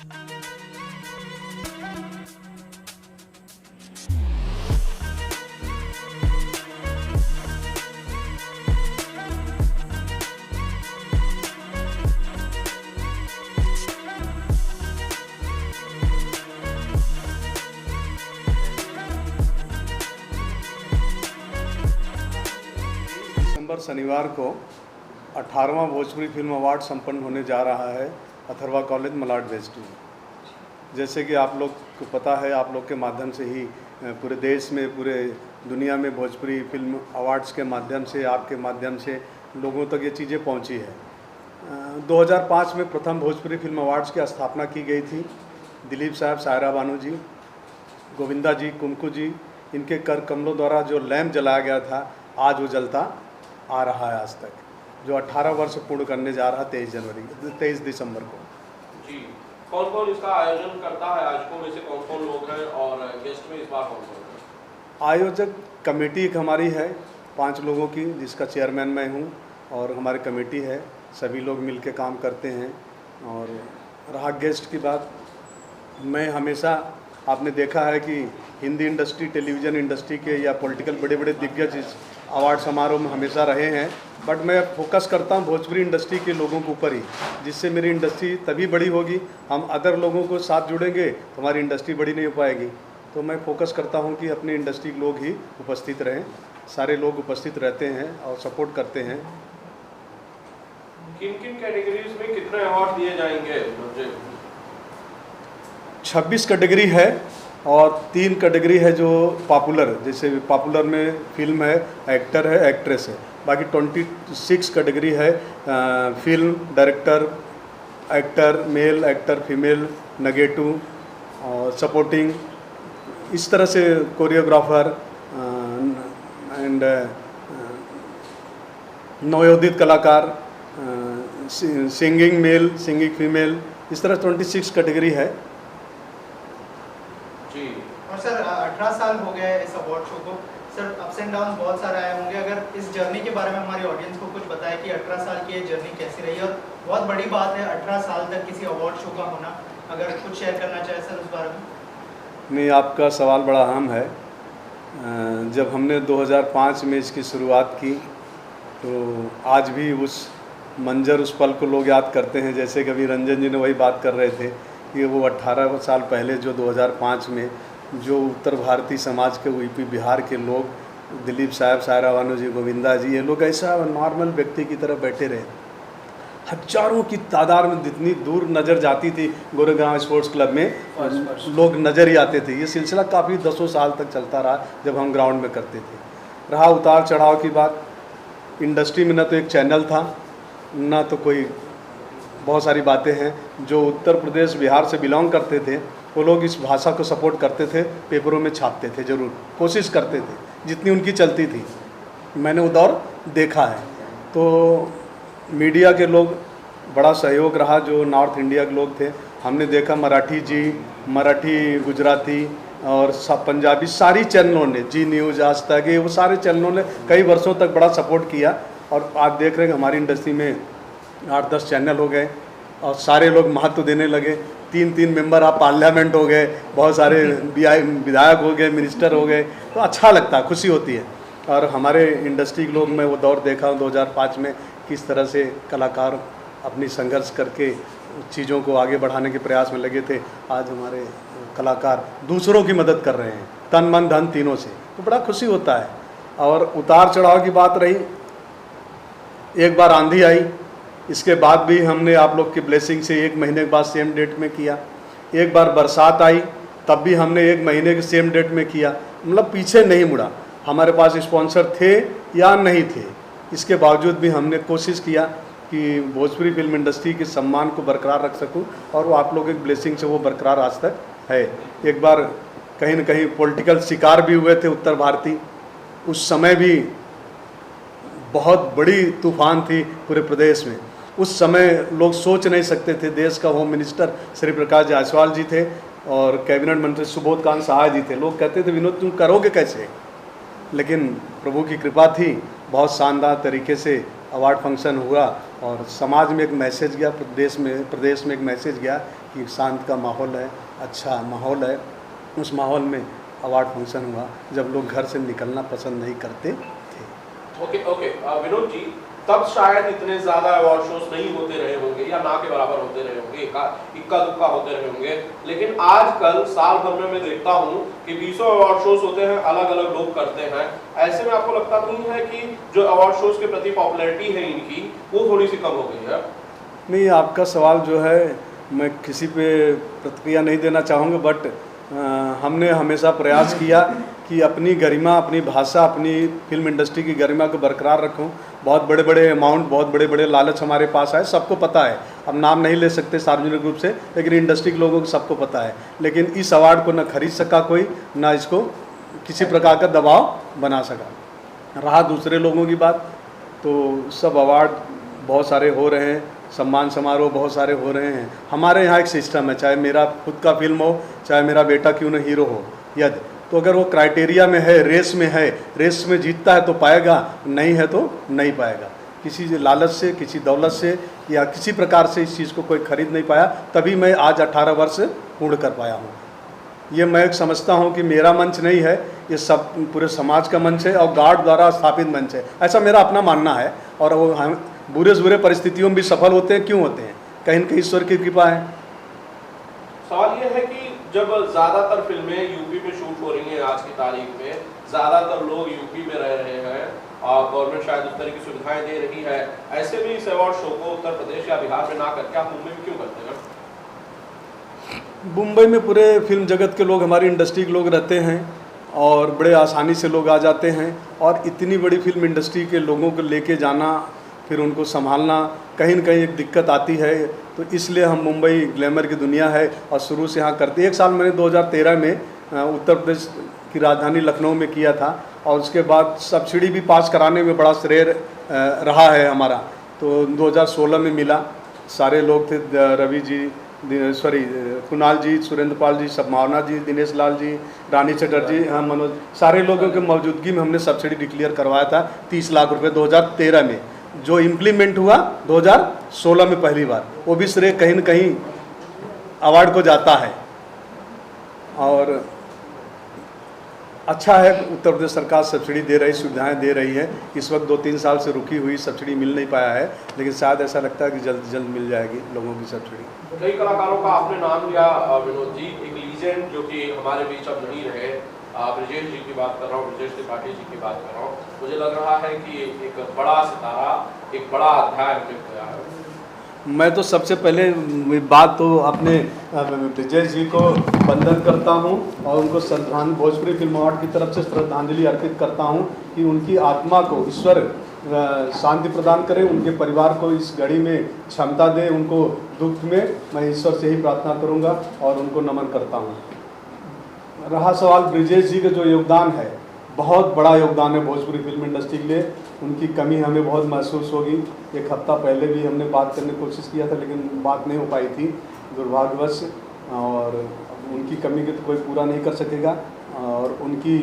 दिसंबर शनिवार को 18वां Bhojpuri film award संपन्न होने जा रहा है अथर्वा कॉलेज मलाड वेस्ट में। जैसे कि आप लोग को पता है, आप लोग के माध्यम से ही पूरे देश में, पूरे दुनिया में भोजपुरी फिल्म अवार्ड्स के माध्यम से, आपके माध्यम से लोगों तक ये चीज़ें पहुंची है। 2005 में प्रथम भोजपुरी फिल्म अवार्ड्स की स्थापना की गई थी। दिलीप साहब, सायरा बानू जी, गोविंदा जी, कुमकू जी, इनके कर कमलों द्वारा जो लैंप जलाया गया था, आज वो जलता आ रहा है आज तक, जो 18 वर्ष पूर्ण करने जा रहा 23 दिसंबर को। जी, कौन कौन इसका आयोजन करता है? आयोजकों में से कौन कौन लोग हैं और गेस्ट में इस बार कौन कौन है? आयोजक कमेटी एक हमारी है 5 लोगों की, जिसका चेयरमैन मैं हूँ, और हमारी कमेटी है, सभी लोग मिलकर काम करते हैं। और रहा गेस्ट की बात, मैं हमेशा, आपने देखा है कि हिंदी इंडस्ट्री, टेलीविज़न इंडस्ट्री के या पॉलिटिकल बड़े बड़े दिग्गज इस अवार्ड समारोह में हमेशा रहे हैं, बट मैं फोकस करता हूं भोजपुरी इंडस्ट्री के लोगों के ऊपर ही, जिससे मेरी इंडस्ट्री तभी बड़ी होगी। हम अदर लोगों को साथ जुड़ेंगे तो हमारी इंडस्ट्री बड़ी नहीं हो पाएगी। तो मैं फोकस करता हूं कि अपनी इंडस्ट्री के लोग ही उपस्थित रहें। सारे लोग उपस्थित रहते हैं और सपोर्ट करते हैं। किन किन कैटेगरीज में कितने अवार्ड दिए जाएंगे? 26 कैटेगरी है और 3 कैटेगरी है जो पॉपुलर, जैसे पॉपुलर में फिल्म है, एक्टर है, एक्ट्रेस है। बाकी 26 कैटेगरी है, film, director, actor, male, actor, female, negative और सपोर्टिंग, इस तरह से कोरियोग्राफर एंड नवोदित कलाकार, सिंगिंग मेल, सिंगिंग फीमेल, इस तरह 26 कैटेगरी है। जी। और सर 18 साल हो गए इस अवार्ड शो को, सर अप्स एंड डाउन बहुत सारे आए होंगे। अगर इस जर्नी के बारे में हमारी ऑडियंस को कुछ बताएं कि 18 साल की ये जर्नी कैसी रही, और बहुत बड़ी बात है 18 साल तक किसी अवार्ड शो का होना, अगर कुछ शेयर करना चाहे सर उस बारे में। नहीं, आपका सवाल बड़ा अहम है। जब हमने 2005 में इसकी शुरुआत की तो आज भी उस मंजर, उस पल को लोग याद करते हैं। जैसे कभी रंजन जी ने वही बात कर रहे थे कि वो 18 साल पहले जो 2005 में जो उत्तर भारतीय समाज के, यूपी बिहार के लोग, दिलीप साहब, सायरा बानू जी, गोविंदा जी, ये लोग ऐसा नॉर्मल व्यक्ति की तरह बैठे रहे। हजारों की तादाद में जितनी दूर नज़र जाती थी गोरेगांव स्पोर्ट्स क्लब में लोग नज़र ही आते थे। ये सिलसिला काफ़ी 10 साल तक चलता रहा जब हम ग्राउंड में करते थे। रहा उतार चढ़ाव की बात, इंडस्ट्री में न तो एक चैनल था, ना तो कोई, बहुत सारी बातें हैं। जो उत्तर प्रदेश, बिहार से बिलोंग करते थे वो लोग इस भाषा को सपोर्ट करते थे, पेपरों में छापते थे, ज़रूर कोशिश करते थे जितनी उनकी चलती थी। मैंने वो दौर देखा है। तो मीडिया के लोग बड़ा सहयोग रहा, जो नॉर्थ इंडिया के लोग थे। हमने देखा मराठी जी, मराठी, गुजराती और पंजाबी, सारी चैनलों ने, जी न्यूज़, आज तक, ये वो सारे चैनलों ने कई वर्षों तक बड़ा सपोर्ट किया। और आज देख रहे हैं हमारी इंडस्ट्री में 8-10 चैनल हो गए और सारे लोग महत्व देने लगे। 3 मेंबर आप पार्लियामेंट हो गए, बहुत सारे विधायक हो गए, मिनिस्टर हो गए, तो अच्छा लगता है, खुशी होती है। और हमारे इंडस्ट्री के लोग, मैं वो दौर देखा हूँ 2005 में, किस तरह से कलाकार अपनी संघर्ष करके चीज़ों को आगे बढ़ाने के प्रयास में लगे थे। आज हमारे कलाकार दूसरों की मदद कर रहे हैं, तन मन धन तीनों से, तो बड़ा खुशी होता है। और उतार चढ़ाव की बात रही, एक बार आंधी आई, इसके बाद भी हमने आप लोग की ब्लेसिंग से 1 महीने के बाद सेम डेट में किया। एक बार बरसात आई, तब भी हमने 1 महीने के सेम डेट में किया। मतलब पीछे नहीं मुड़ा। हमारे पास स्पॉन्सर थे या नहीं थे, इसके बावजूद भी हमने कोशिश किया कि भोजपुरी फिल्म इंडस्ट्री के सम्मान को बरकरार रख सकूं, और वो आप लोगों की ब्लेसिंग से वो बरकरार आज तक है। एक बार कहीं न कहीं पॉलिटिकल शिकार भी हुए थे उत्तर भारतीय, उस समय भी बहुत बड़ी तूफान थी पूरे प्रदेश में। उस समय लोग सोच नहीं सकते थे। देश का होम मिनिस्टर श्री प्रकाश जायसवाल जी थे और कैबिनेट मंत्री सुबोध कांत सहाय जी थे। लोग कहते थे विनोद तुम करोगे कैसे, लेकिन प्रभु की कृपा थी, बहुत शानदार तरीके से अवार्ड फंक्शन हुआ और समाज में एक मैसेज गया, प्रदेश में एक मैसेज गया कि शांत का माहौल है, अच्छा माहौल है। उस माहौल में अवार्ड फंक्शन हुआ जब लोग घर से निकलना पसंद नहीं करते थे। ओके ओके विनोद जी, तब शायद इतने ज़्यादा अवार्ड शोज नहीं होते रहे होंगे या ना के बराबर होते रहे होंगे, इक्का दुक्का होते रहे होंगे, लेकिन आजकल साल भर में मैं देखता हूँ कि 20 अवार्ड शोज होते हैं, अलग अलग लोग करते हैं। ऐसे में आपको लगता नहीं है कि जो अवार्ड शोज के प्रति पॉपुलैरिटी है इनकी वो थोड़ी सी कम हो गई है? नहीं, आपका सवाल जो है मैं किसी पे प्रतिक्रिया नहीं देना चाहूँगा, बट हमने हमेशा प्रयास किया कि अपनी गरिमा, अपनी भाषा, अपनी फिल्म इंडस्ट्री की गरिमा को बरकरार रखूं। बहुत बड़े बड़े अमाउंट, बहुत बड़े बड़े लालच हमारे पास आए, सबको पता है। अब नाम नहीं ले सकते सार्वजनिक रूप से, लेकिन इंडस्ट्री के लोगों को सबको पता है। लेकिन इस अवार्ड को न खरीद सका कोई, ना इसको किसी प्रकार का दबाव बना सका। रहा दूसरे लोगों की बात, तो सब अवार्ड बहुत सारे हो रहे हैं, सम्मान समारोह बहुत सारे हो रहे हैं। हमारे यहाँ एक सिस्टम है, चाहे मेरा खुद का फिल्म हो, चाहे मेरा बेटा क्यों न हीरो हो, यदि तो अगर वो क्राइटेरिया में है, रेस में है, रेस में जीतता है तो पाएगा, नहीं है तो नहीं पाएगा। किसी लालच से, किसी दौलत से या किसी प्रकार से इस चीज़ को कोई खरीद नहीं पाया, तभी मैं आज 18 वर्ष पूर्ण कर पाया हूँ। ये मैं समझता हूँ कि मेरा मंच नहीं है, ये सब पूरे समाज का मंच है और गार्ड द्वारा स्थापित मंच है, ऐसा मेरा अपना मानना है। और वो हम बुरे से बुरे परिस्थितियों में भी सफल होते हैं। क्यों होते हैं? कहीं न कहीं ईश्वर की कृपा है। सवाल ये है कि जब ज़्यादातर फिल्में यूपी में शूट हो रही हैं आज की तारीख में, ज़्यादातर लोग यूपी में रह रहे हैं और गवर्नमेंट शायद उस तरह की सुविधाएं दे रही है, ऐसे में इस अवार्ड शो को उत्तर प्रदेश या बिहार में ना करके आप मुंबई में क्यों करते हैं? मुंबई में पूरे फिल्म जगत के लोग, हमारी इंडस्ट्री के लोग रहते हैं और बड़े आसानी से लोग आ जाते हैं। और इतनी बड़ी फिल्म इंडस्ट्री के लोगों को लेके जाना, फिर उनको संभालना कहीं न कहीं एक दिक्कत आती है। तो इसलिए हम मुंबई ग्लैमर की दुनिया है और शुरू से यहाँ करते हैं। 1 साल मैंने 2013 में उत्तर प्रदेश की राजधानी लखनऊ में किया था और उसके बाद सब्सिडी भी पास कराने में बड़ा श्रेय रहा है हमारा। तो 2016 में मिला, सारे लोग थे, रवि जी, कुणाल जी, सुरेंद्र पाल जी, संभावना जी, दिनेश लाल जी, रानी चटर्जी, हाँ मनोज, सारे लोगों के मौजूदगी में हमने सब्सिडी डिक्लेयर करवाया था 30 लाख रुपए 2013 में, जो इम्प्लीमेंट हुआ 2016 में पहली बार। वो भी श्रेय कहीं न कहीं अवार्ड को जाता है। और अच्छा है, उत्तर प्रदेश सरकार सब्सिडी दे रही, सुविधाएं दे रही है। इस वक्त 2-3 साल से रुकी हुई सब्सिडी मिल नहीं पाया है, लेकिन शायद ऐसा लगता है कि जल्द जल्द मिल जाएगी लोगों की सब्सिडी। कई कलाकारों का आपने नाम लिया विनोद जी, एक लीजेंड जो कि हमारे बीच अब नहीं रहे, ब्रजेश जी की बात कर रहा हूँ, ब्रजेश त्रिपाठी जी की बात कर रहा हूँ। मुझे लग रहा है कि एक बड़ा सितारा, एक बड़ा अध्याय लिख गया है। मैं तो सबसे पहले बात तो अपने ब्रजेश जी को वंदन करता हूं और उनको श्रद्धांजलि, भोजपुरी फिल्म अवार्ड की तरफ से श्रद्धांजलि अर्पित करता हूं कि उनकी आत्मा को ईश्वर शांति प्रदान करे, उनके परिवार को इस घड़ी में क्षमता दे, उनको दुख में मैं ईश्वर से ही प्रार्थना करूंगा और उनको नमन करता हूं। रहा सवाल ब्रजेश जी का जो योगदान है, बहुत बड़ा योगदान है भोजपुरी फिल्म इंडस्ट्री के लिए। उनकी कमी हमें बहुत महसूस होगी। 1 हफ्ता पहले भी हमने बात करने की कोशिश किया था, लेकिन बात नहीं हो पाई थी दुर्भाग्यवश। और उनकी कमी को तो कोई पूरा नहीं कर सकेगा और उनकी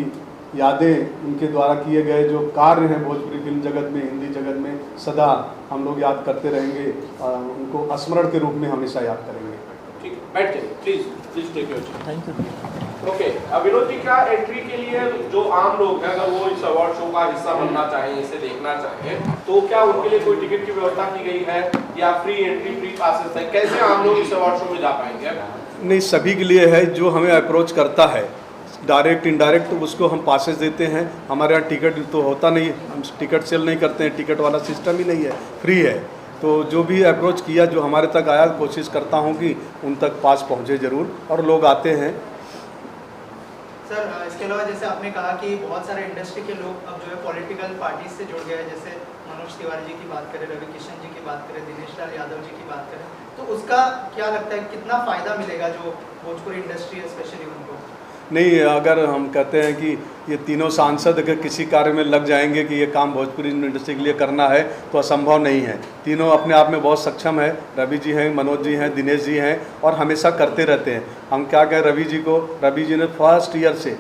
यादें, उनके द्वारा किए गए जो कार्य हैं भोजपुरी फिल्म जगत में, हिंदी जगत में, सदा हम लोग याद करते रहेंगे। उनको स्मरण के रूप में हमेशा याद करेंगे। ठीक है, बैठ जाइए please take your seat. Thank you. Okay, Vinod ji, क्या एंट्री के लिए जो आम लोग हैं, अगर वो इस अवार्ड शो का हिस्सा बनना चाहें, इसे देखना चाहें, तो क्या उनके लिए कोई टिकट की व्यवस्था की गई है या फ्री एंट्री, फ्री पासेस है? कैसे आम लोग इस अवार्ड शो में जा पाएंगे? नहीं, सभी के लिए है। जो हमें अप्रोच करता है डायरेक्ट इनडायरेक्ट, तो उसको हम पासेस देते हैं। हमारे यहाँ टिकट तो होता नहीं, हम टिकट सेल नहीं करते हैं, टिकट वाला सिस्टम ही नहीं है, फ्री है। तो जो भी अप्रोच किया, जो हमारे तक आया, कोशिश करता हूँ कि उन तक पास पहुँचे ज़रूर, और लोग आते हैं। सर, इसके अलावा जैसे आपने कहा कि बहुत सारे इंडस्ट्री के लोग अब जो है पॉलिटिकल पार्टी से जुड़ गए हैं, जैसे मनोज तिवारी जी की बात करें, रवि किशन जी की बात करें, दिनेश लाल यादव जी की बात करें, तो उसका क्या लगता है, कितना फ़ायदा मिलेगा जो भोजपुरी इंडस्ट्री है स्पेशली उनको? नहीं, अगर हम कहते हैं कि ये तीनों सांसद अगर किसी कार्य में लग जाएंगे कि ये काम भोजपुरी इंडस्ट्री के लिए करना है, तो असंभव नहीं है। तीनों अपने आप में बहुत सक्षम है। रवि जी हैं, मनोज जी हैं, दिनेश जी हैं, और हमेशा करते रहते हैं। हम क्या कहें रवि जी को, रवि जी ने फर्स्ट ईयर से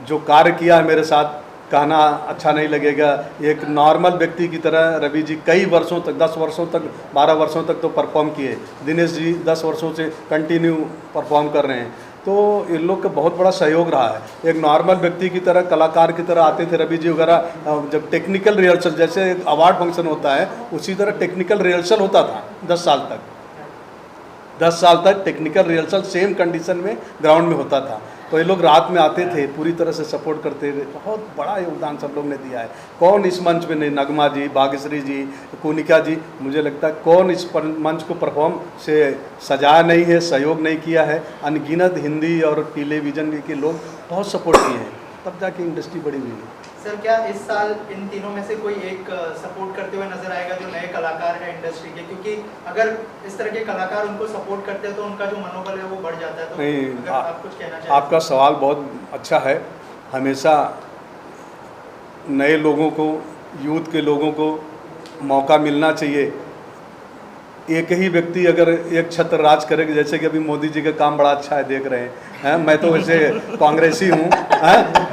जो कार्य किया है मेरे साथ, कहना अच्छा नहीं लगेगा। एक नॉर्मल व्यक्ति की तरह रवि जी कई वर्षों तक, 10 वर्षों तक, 12 वर्षों तक तो परफॉर्म किए। दिनेश जी 10 वर्षों से कंटिन्यू परफॉर्म कर रहे हैं। तो इन लोग का बहुत बड़ा सहयोग रहा है। एक नॉर्मल व्यक्ति की तरह, कलाकार की तरह आते थे रवि जी वगैरह। जब टेक्निकल रिहर्सल, जैसे एक अवार्ड फंक्शन होता है उसी तरह टेक्निकल रिहर्सल होता था 10 साल तक। 10 साल तक टेक्निकल रिहर्सल सेम कंडीशन में ग्राउंड में होता था। तो ये लोग रात में आते थे, पूरी तरह से सपोर्ट करते थे। बहुत बड़ा योगदान सब लोग ने दिया है। कौन इस मंच में नहीं, नगमा जी, भाग्यश्री जी, कोनिका जी, मुझे लगता है कौन इस मंच को परफॉर्म से सजाया नहीं है, सहयोग नहीं किया है। अनगिनत हिंदी और टेलीविज़न के लोग बहुत सपोर्ट किए हैं, तब जाके इंडस्ट्री बड़ी हुई है। सर क्या इस साल इन तीनों में से कोई एक सपोर्ट करते हुए नजर आएगा जो नए कलाकार हैं इंडस्ट्री के? क्योंकि अगर इस तरह के कलाकार उनको सपोर्ट करते हैं तो उनका जो मनोबल है वो बढ़ जाता है। तो नहीं, अगर आप कुछ कहना चाहें। आपका सवाल बहुत अच्छा है। हमेशा नए लोगों को, यूथ के लोगों को मौका मिलना चाहिए। एक ही व्यक्ति अगर एक छत्र राज करेगा, जैसे कि अभी मोदी जी का काम बड़ा अच्छा है, देख रहे हैं। मैं तो वैसे कांग्रेसी हूँ,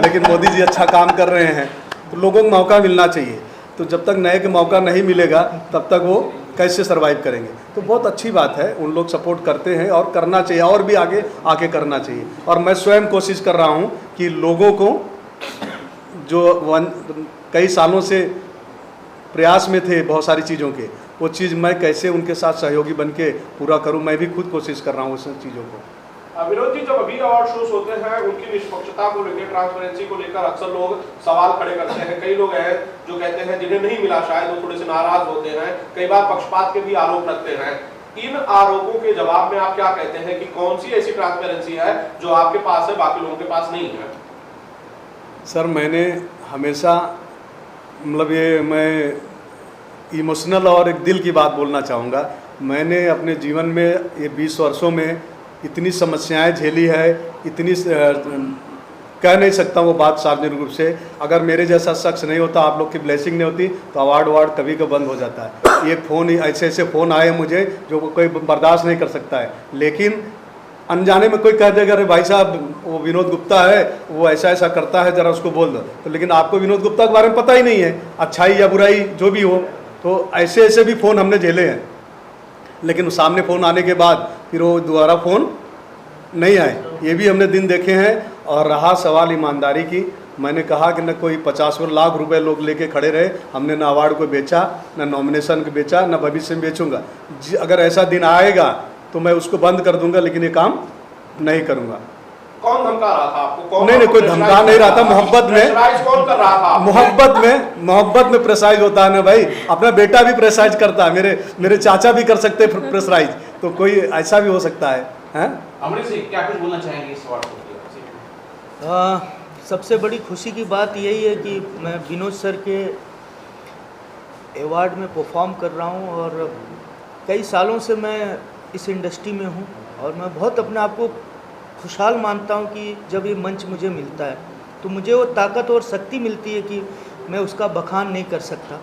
लेकिन मोदी जी अच्छा काम कर रहे हैं, तो लोगों को मौका मिलना चाहिए। तो जब तक नए के मौका नहीं मिलेगा तब तक वो कैसे सर्वाइव करेंगे? तो बहुत अच्छी बात है, उन लोग सपोर्ट करते हैं और करना चाहिए, और भी आगे आके करना चाहिए। और मैं स्वयं कोशिश कर रहा हूँ कि लोगों को जो कई सालों से प्रयास में थे बहुत सारी चीज़ों के, वो चीज़ मैं कैसे उनके साथ सहयोगी बन के पूरा करूँ, मैं भी खुद कोशिश कर रहा हूँ उस चीज़ों को। विनोद जी, जब अभी अवार्ड शोज होते हैं उनकी निष्पक्षता को लेकर, ट्रांसपेरेंसी को लेकर अक्सर लोग सवाल खड़े करते हैं। कई लोग हैं जो कहते हैं जिन्हें नहीं मिला शायद वो थोड़े से नाराज होते हैं, कई बार पक्षपात के भी आरोप रखते हैं। इन आरोपों के जवाब में आप क्या कहते हैं कि कौन सी ऐसी ट्रांसपेरेंसी है जो आपके पास है, बाकी लोगों के पास नहीं है? सर मैंने हमेशा, मतलब ये मैं इमोशनल और एक दिल की बात बोलना चाहूँगा। मैंने अपने जीवन में ये 20 वर्षों में इतनी समस्याएं झेली है, इतनी कह नहीं सकता वो बात सार्वजनिक रूप से। अगर मेरे जैसा शख्स नहीं होता, आप लोग की ब्लेसिंग नहीं होती, तो अवार्ड कभी का बंद हो जाता है। एक फ़ोन, ऐसे ऐसे फ़ोन आए मुझे जो कोई बर्दाश्त नहीं कर सकता है। लेकिन अनजाने में कोई कह देगा अरे भाई साहब वो विनोद गुप्ता है, वो ऐसा ऐसा करता है, ज़रा उसको बोल दो। तो लेकिन आपको विनोद गुप्ता के बारे में पता ही नहीं है, अच्छाई या बुराई जो भी हो। तो ऐसे ऐसे भी फ़ोन हमने झेले हैं, लेकिन सामने फ़ोन आने के बाद फिर वो दोबारा फ़ोन नहीं आए, ये भी हमने दिन देखे हैं। और रहा सवाल ईमानदारी की, मैंने कहा कि न कोई 50 लाख रुपए लोग लेके खड़े रहे, हमने न अवार्ड को बेचा, न नॉमिनेशन को बेचा, न भविष्य में बेचूंगा। अगर ऐसा दिन आएगा तो मैं उसको बंद कर दूंगा, लेकिन ये काम नहीं करूंगा। कौन धमका रहा था आपको? कौन? नहीं, कोई धमका नहीं रहा था। मोहब्बत में, कौन कर रहा था? मोहब्बत में प्रेसाइज होता है ना भाई। अपना बेटा भी प्रेसाइज करता है, मेरे चाचा भी कर सकते हैं प्रेसराइज, तो कोई ऐसा भी हो सकता है। अमरीश जी, क्या कुछ बोलना चाहेंगे इस अवार्ड को? सबसे बड़ी खुशी की बात यही है कि मैं विनोद सर के अवार्ड में परफॉर्म कर रहा हूँ, और कई सालों से मैं इस इंडस्ट्री में हूँ, और मैं बहुत अपने आप को खुशहाल मानता हूँ कि जब ये मंच मुझे मिलता है तो मुझे वो ताकत और शक्ति मिलती है कि मैं उसका बखान नहीं कर सकता।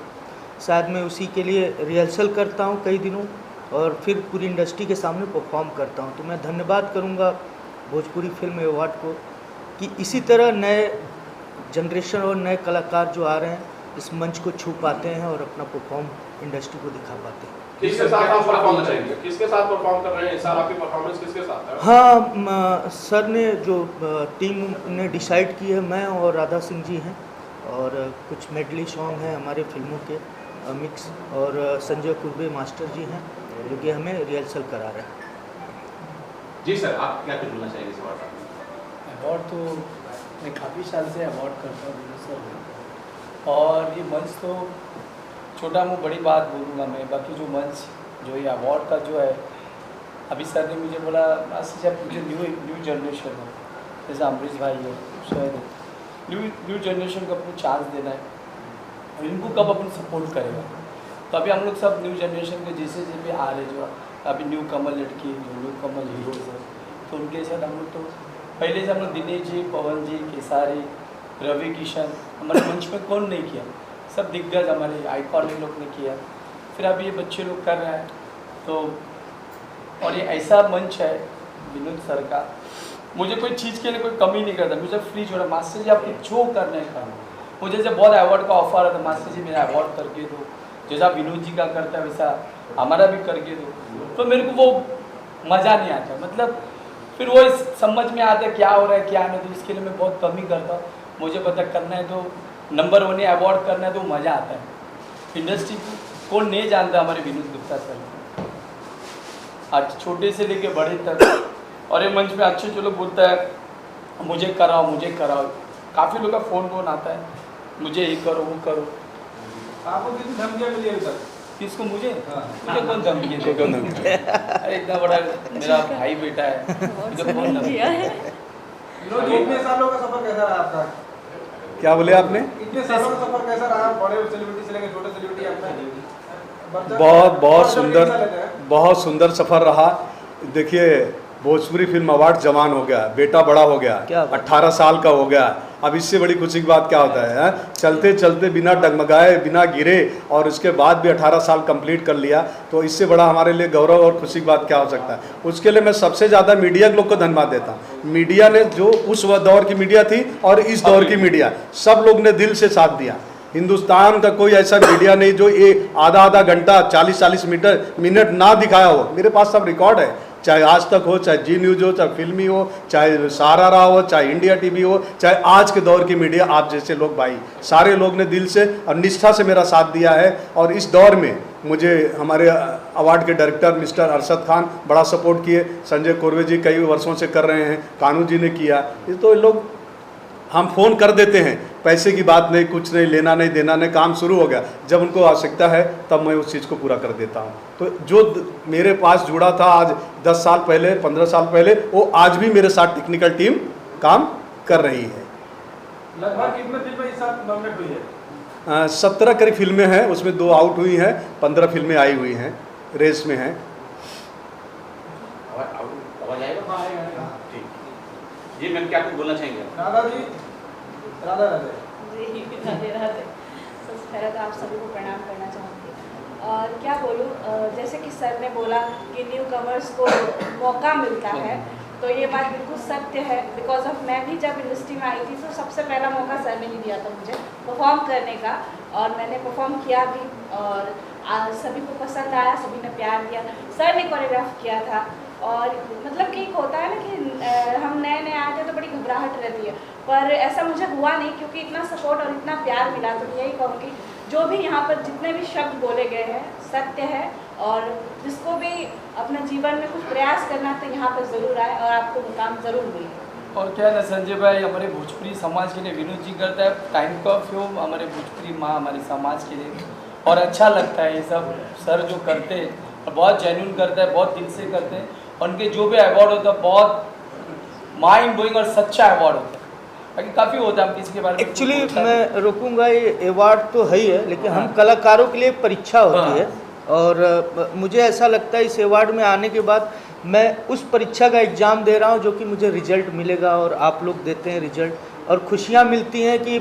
शायद मैं उसी के लिए रिहर्सल करता हूँ कई दिनों, और फिर पूरी इंडस्ट्री के सामने परफॉर्म करता हूँ। तो मैं धन्यवाद करूँगा भोजपुरी फिल्म अवार्ड को कि इसी तरह नए जनरेशन और नए कलाकार जो आ रहे हैं इस मंच को छू पाते हैं और अपना परफॉर्म इंडस्ट्री को दिखा पाते हैं। किसके साथ आप परफॉर्म करेंगे? किसके साथ परफॉर्म कर रहे हैं इस साल? आपकी परफॉर्मेंस किसके साथ है? हाँ, सर ने जो टीम ने डिसाइड की है, मैं और राधा सिंह जी हैं, और कुछ मेडली सॉन्ग हैं हमारे फिल्मों के मिक्स, और संजय कुर्बे मास्टर जी हैं जो कि हमें रिहर्सल करा रहे हैं। जी सर, आप क्या कुछ बोलना चाहेंगे इस अवार्ड पर? अवार्ड तो मैं काफ़ी साल से अवार्ड करता हूँ सर, और ये मंच तो छोटा मुँह बड़ी बात बोलूँगा मैं। बाकी जो मंच, जो ये अवार्ड का जो है, अभी सर ने मुझे बोला जब मुझे न्यू जनरेशन है, जैसे अमरीश भाई है, शायद न्यू जनरेशन को अपनी चांस देना है, और इनको कब अपन सपोर्ट करेगा। तो अभी हम लोग सब न्यू जनरेशन के जैसे भी आ रहे, जो अभी न्यू कमल लड़की, जो न्यू कमल हीरोज है, तो उनके साथ हम लोग तो पहले से हम लोग दिनेश जी, पवन जी, केसारी, रवि किशन, हमारे मंच में कौन नहीं किया, सब दिग्गज हमारे आइकॉन लोग ने किया। फिर अभी ये बच्चे लोग कर रहे हैं, तो और ये ऐसा मंच है विनोद सर का, मुझे कोई चीज़ के लिए कोई कमी नहीं करता, मुझे फ्री छोड़ा, मास्टर जी आपको जो करना है काम, मुझे जैसे बहुत अवार्ड का ऑफर आता मास्टर जी मेरा अवार्ड करके दो, जैसा विनोद जी का करता है वैसा हमारा भी करके दो, तो मेरे को वो मज़ा नहीं आता, मतलब फिर वो इस समझ में आता है क्या हो रहा है क्या नहीं, तो इसके लिए मैं बहुत कम ही करता हूँ। मुझे पता करना है तो नंबर 1 अवार्ड करना है तो मज़ा आता है। इंडस्ट्री को नहीं जानता हमारे विनोद गुप्ता सर, आज छोटे से लेके बड़े तक, और ये मंच में अच्छे जो लोग बोलता है मुझे कराओ, काफ़ी लोग का फ़ोन आता है मुझे ये करो वो करो। आपको कितनी धमकियाँ मिली अभी तक? किसको? मुझे हाँ। मुझे कौन धमकी दे? अरे इतना बड़ा मेरा भाई बेटा है, मुझे कौन धमकी है? विनोद जी, इतने सालों का सफर कैसा रहा आपका? क्या बोले आपने? इतने सालों का सफर कैसा रहा? बड़े सेलिब्रिटी से लेकर छोटे सेलिब्रिटी आपका? बहुत सुंदर सफ़र रहा। देखिए भोजपुरी फिल्म अवार्ड जवान हो गया, बेटा बड़ा हो गया, 18 साल का हो गया। अब इससे बड़ी खुशी की बात क्या होता है? चलते चलते बिना डगमगाए बिना गिरे और उसके बाद भी 18 साल कंप्लीट कर लिया, तो इससे बड़ा हमारे लिए गौरव और खुशी की बात क्या हो सकता है? उसके लिए मैं सबसे ज़्यादा मीडिया के लोग को धन्यवाद देता हूँ। मीडिया ने जो उस दौर की मीडिया थी और इस दौर की मीडिया, सब लोग ने दिल से साथ दिया। हिंदुस्तान का कोई ऐसा मीडिया नहीं जो ये आधा घंटा 40-40 मिनट ना दिखाया हो। मेरे पास सब रिकॉर्ड है, चाहे आज तक हो, चाहे जी न्यूज़ हो, चाहे फिल्मी हो, चाहे सहारा हो, चाहे इंडिया टीवी हो, चाहे आज के दौर की मीडिया, आप जैसे लोग भाई सारे लोग ने दिल से और निष्ठा से मेरा साथ दिया है। और इस दौर में मुझे हमारे अवार्ड के डायरेक्टर मिस्टर अरशद खान बड़ा सपोर्ट किए, संजय कोरवे जी कई वर्षों से कर रहे हैं, कानू जी ने किया। ये तो लोग हम फ़ोन कर देते हैं, पैसे की बात नहीं, कुछ नहीं, लेना नहीं देना नहीं, काम शुरू हो गया। जब उनको आवश्यकता है तब मैं उस चीज़ को पूरा कर देता हूँ। तो जो मेरे पास जुड़ा था आज 10 साल पहले 15 साल पहले, वो आज भी मेरे साथ टेक्निकल टीम काम कर रही है। लगभग कितने फिल्में इस साल नॉमिनेट हुई है? 17 करीब फिल्में हैं, उसमें 2 आउट हुई हैं, 15 फिल्में आई हुई हैं, रेस में हैं। आवाज आएगा? ठीक। जी मैम क्या कुछ बोलना चाहेंगे? राधा जी, राधा जी राधे राधे। सबसे पहले तो आप सभी को प्रणाम करना चाहूँगी। और क्या बोलूँ, जैसे कि सर ने बोला कि न्यू कमर्स को मौका मिलता है, तो ये बात बिल्कुल सत्य है। बिकॉज ऑफ मैं भी जब इंडस्ट्री में आई थी तो सबसे पहला मौका सर ने ही दिया था मुझे परफॉर्म करने का, और मैंने परफॉर्म किया भी, और सभी को पसंद आया, सभी ने प्यार दिया। सर ने कोरियोग्राफ किया था, और मतलब कि एक होता है ना कि हम नए नए आए थे तो बड़ी घबराहट रहती है, पर ऐसा मुझे हुआ नहीं, क्योंकि इतना सपोर्ट और इतना प्यार मिला। तो यही कहूँगी जो भी यहाँ पर जितने भी शब्द बोले गए हैं सत्य है, और जिसको भी अपने जीवन में कुछ प्रयास करना तो यहाँ पर ज़रूर आए और आपको मुकाम ज़रूर मिले। और क्या है ना संजय भाई, हमारे भोजपुरी समाज के लिए विनोद जी करता है टाइम का फिल्म, हमारे भोजपुरी माँ हमारे समाज के लिए, और अच्छा लगता है ये सब सर जो करते हैं, और बहुत जेन्युइन करता है, बहुत दिल से करते हैं। उनके जो भी अवार्ड होता है बहुत माइंड ब्लोइंग और सच्चा अवार्ड होता है, बाकी काफ़ी होता है। हम किसी के बारे में एक्चुअली मैं रोकूंगा, ये अवार्ड तो है ही है, लेकिन हम कलाकारों के लिए परीक्षा होती है, और मुझे ऐसा लगता है इस अवार्ड में आने के बाद मैं उस परीक्षा का एग्ज़ाम दे रहा हूँ जो कि मुझे रिजल्ट मिलेगा, और आप लोग देते हैं रिजल्ट, और खुशियाँ मिलती हैं कि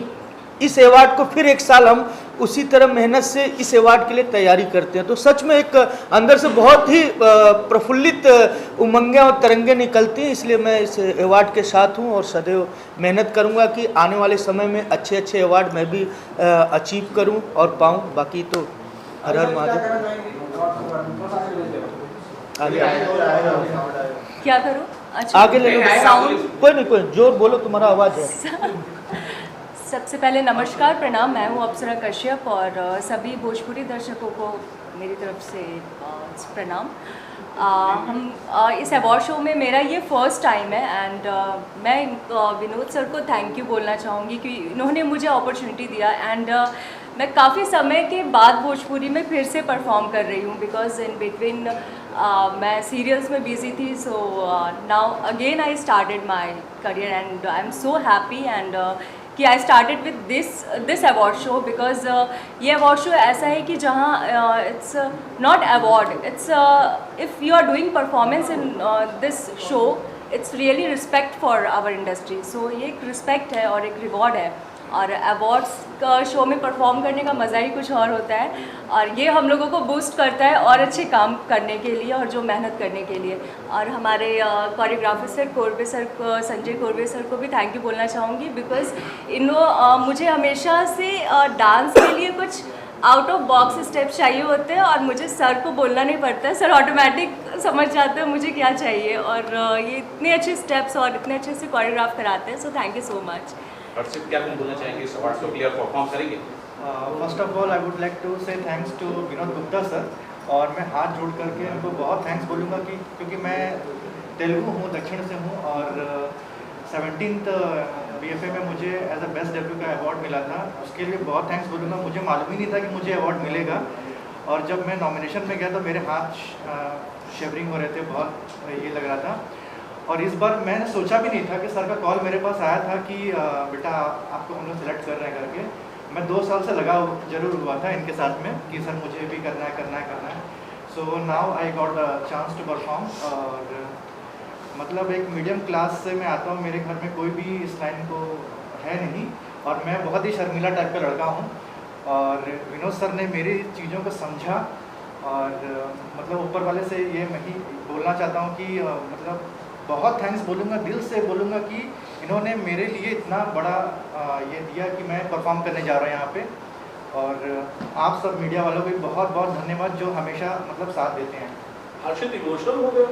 इस अवार्ड को फिर एक साल हम उसी तरह मेहनत से इस अवार्ड के लिए तैयारी करते हैं। तो सच में एक अंदर से बहुत ही प्रफुल्लित उमंगें और तरंगें निकलती हैं। इसलिए मैं इस अवार्ड के साथ हूँ और सदैव मेहनत करूँगा कि आने वाले समय में अच्छे अच्छे अवार्ड मैं भी अचीव करूँ और पाऊँ। बाकी तो हर हर महादेव। क्या करूँ? अच्छा आगे ले लो, साउंड कोई नहीं, कोई जोर बोलो, तुम्हारा आवाज़ है। सबसे पहले नमस्कार, प्रणाम। मैं हूँ अप्सरा कश्यप, और सभी भोजपुरी दर्शकों को मेरी तरफ से प्रणाम। हम इस अवार्ड शो में मेरा ये फर्स्ट टाइम है, एंड मैं विनोद सर को थैंक यू बोलना चाहूँगी कि इन्होंने मुझे अपॉर्चुनिटी दिया, एंड मैं काफ़ी समय के बाद भोजपुरी में फिर से परफॉर्म कर रही हूँ, बिकॉज इन बिटवीन मैं सीरियल्स में बिजी थी। So now again I started my career, and I am so happy and कि I started with this award show, because ये अवार्ड शो ऐसा है कि जहाँ it's not award, it's if you are doing performance in this show, it's really respect for our industry. So ये एक respect है और एक रिवॉर्ड है और अवार्ड्स का शो में परफॉर्म करने का मज़ा ही कुछ और होता है और ये हम लोगों को बूस्ट करता है और अच्छे काम करने के लिए और जो मेहनत करने के लिए। और हमारे कोरियोग्राफर सर कोरबे सर को, संजय कोरबे सर को भी थैंक यू बोलना चाहूँगी, बिकॉज़ मुझे हमेशा से डांस के लिए कुछ आउट ऑफ बॉक्स स्टेप्स चाहिए होते हैं और मुझे सर को बोलना नहीं पड़ता है, सर ऑटोमेटिक समझ जाते हैं मुझे क्या चाहिए और ये इतने अच्छे स्टेप्स और इतने अच्छे से कोरियोग्राफ कराते हैं। So thank you so much. Harshit, क्या तुम बोलना चाहेंगे इस अवार्ड को क्लियर परफॉर्म करेंगे? First of all I would like to say thanks to Vinod Gupta sir, और मैं हाथ जोड़ करके उनको बहुत थैंक्स बोलूँगा कि क्योंकि मैं तेलुगु हूँ, दक्षिण से हूँ और 17th BFA में मुझे एज अ बेस्ट डेब्यू का अवार्ड मिला था, उसके लिए बहुत थैंक्स बोलूँगा। मुझे मालूम ही नहीं था कि मुझे अवार्ड मिलेगा और जब मैं नॉमिनेशन में गया तो मेरे हाथ शेवरिंग हो रहे थे, बहुत ये लग रहा था। और इस बार मैंने सोचा भी नहीं था कि सर का कॉल मेरे पास आया था कि बेटा आपको हम लोग सेलेक्ट कर रहे हैं करके। मैं 2 साल से लगा जरूर हुआ था इनके साथ में कि सर मुझे भी करना है। So now I got the chance to perform. और मतलब एक मीडियम क्लास से मैं आता हूँ, मेरे घर में कोई भी इस लाइन को है नहीं और मैं बहुत ही शर्मीला टाइप का लड़का हूँ और विनोद सर ने मेरी चीज़ों को समझा और मतलब ऊपर वाले से ये मैं ही बोलना चाहता हूँ कि मतलब बहुत थैंक्स बोलूँगा, दिल से बोलूँगा कि इन्होंने मेरे लिए इतना बड़ा ये दिया कि मैं परफॉर्म करने जा रहा हूँ यहाँ पे। और आप सब मीडिया वालों को भी बहुत बहुत धन्यवाद जो हमेशा मतलब साथ देते हैं। हर्षित इमोशनल हो गए?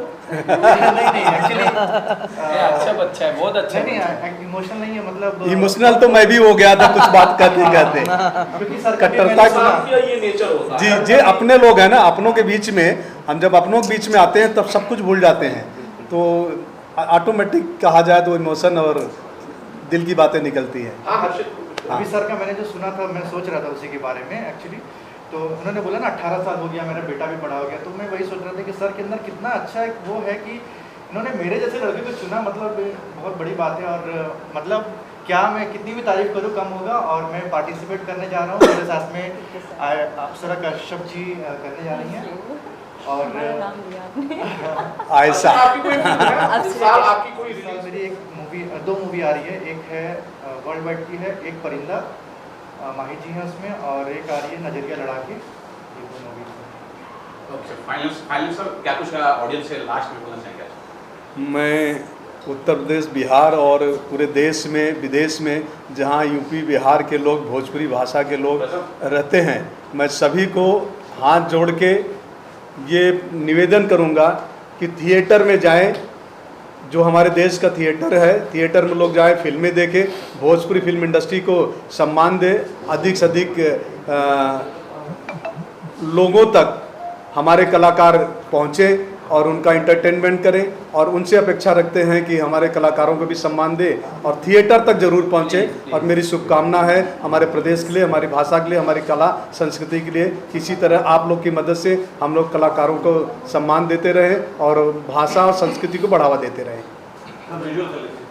नहीं एक्चुअली अच्छा बच्चा है, बहुत अच्छा। नहीं इमोशनल नहीं है, मतलब इमोशनल तो मैं भी हो गया था कुछ बात करते करते। क्योंकि सर कट्टरता का ये नेचर होता जी है। जी, अपने लोग हैं ना, अपनों के बीच में हम जब अपनों के बीच में आते हैं तब सब कुछ भूल जाते हैं, तो ऑटोमेटिक कहा जाए तो इमोशन और दिल की बातें निकलती हैं। हाँ हर्षित, अभी सर का मैंने जो सुना था मैं सोच रहा था उसी के बारे में एक्चुअली। तो उन्होंने बोला ना 18 साल हो गया, मेरा बेटा भी बड़ा हो गया, तो मैं वही सोच रहा था कि सर के अंदर कितना अच्छा एक वो है कि इन्होंने मेरे जैसे लड़के को चुना, मतलब बहुत बड़ी बात है। और मतलब क्या मैं कितनी भी तारीफ करूँ कम होगा। और मैं पार्टिसिपेट करने जा रहा हूँ, मेरे साथ में अप्सरा कश्यप जी करने जा रही हैं और आयशा आपकी कोई फिल्म है? इस साल आपकी कोई इस साल रिलीज? मेरी एक मूवी, 2 मूवी आ रही है, एक है वर्ल्ड वाइड की है, एक परिंदा माही जी हैं उसमें, और एक आ रही है नजरिया लड़ा के। ये 2 मूवी। ओके, फाइनल सर, क्या कुछ ऑडियंस से लास्ट में बोलना चाहेंगे? मैं उत्तर प्रदेश, बिहार और पूरे देश में विदेश में जहाँ यूपी बिहार के लोग, भोजपुरी भाषा के लोग रहते हैं, मैं सभी को हाथ जोड़ के ये निवेदन करूँगा कि थिएटर में जाएं, जो हमारे देश का थिएटर है, थिएटर में लोग जाएं, फिल्में देखें, भोजपुरी फिल्म इंडस्ट्री को सम्मान दें, अधिक से अधिक लोगों तक हमारे कलाकार पहुँचें और उनका एंटरटेनमेंट करें। और उनसे अपेक्षा रखते हैं कि हमारे कलाकारों को भी सम्मान दें और थिएटर तक जरूर पहुँचें। और मेरी शुभकामना है हमारे प्रदेश के लिए, हमारी भाषा के लिए, हमारी कला संस्कृति के लिए। इसी तरह आप लोग की मदद से हम लोग कलाकारों को सम्मान देते रहें और भाषा और संस्कृति को बढ़ावा देते रहें। विजुअल कर लेते हैं।